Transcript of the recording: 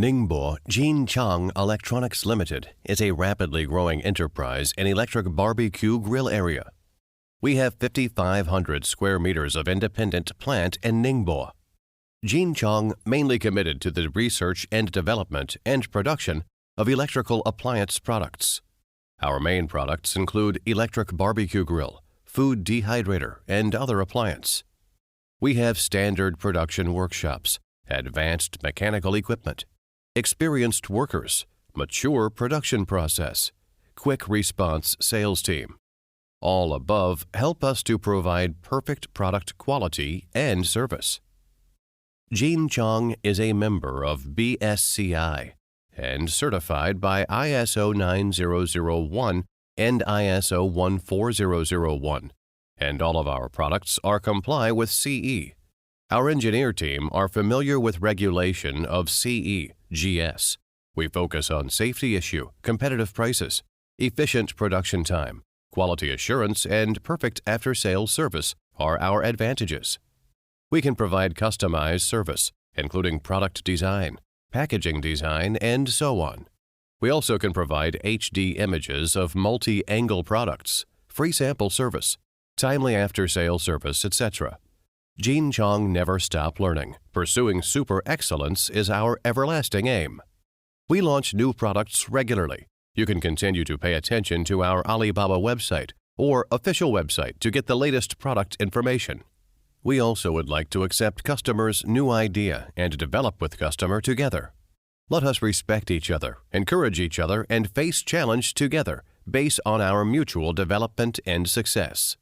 Ningbo Jinchang Electronics Limited is a rapidly growing enterprise in electric barbecue grill area. We have 5,500 square meters of independent plant in Ningbo. Jinchang mainly committed to the research and development and production of electrical appliance products. Our main products include electric barbecue grill, food dehydrator, and other appliance. We have standard production workshops, advanced mechanical equipment, experienced workers, mature production process, quick response sales team. All above help us to provide perfect product quality and service. Jinchang is a member of BSCI and certified by ISO 9001 and ISO 14001, and all of our products are comply with CE. Our engineer team are familiar with regulation of CE, GS. We focus on safety issue, competitive prices, efficient production time, quality assurance, and perfect after-sales service are our advantages. We can provide customized service, including product design, packaging design, and so on. We also can provide HD images of multi-angle products, free sample service, timely after-sales service, etc. Jinchang never stop learning. Pursuing super excellence is our everlasting aim. We launch new products regularly. You can continue to pay attention to our Alibaba website or official website to get the latest product information. We also would like to accept customers' new idea and develop with customer together. Let us respect each other, encourage each other, and face challenge together based on our mutual development and success.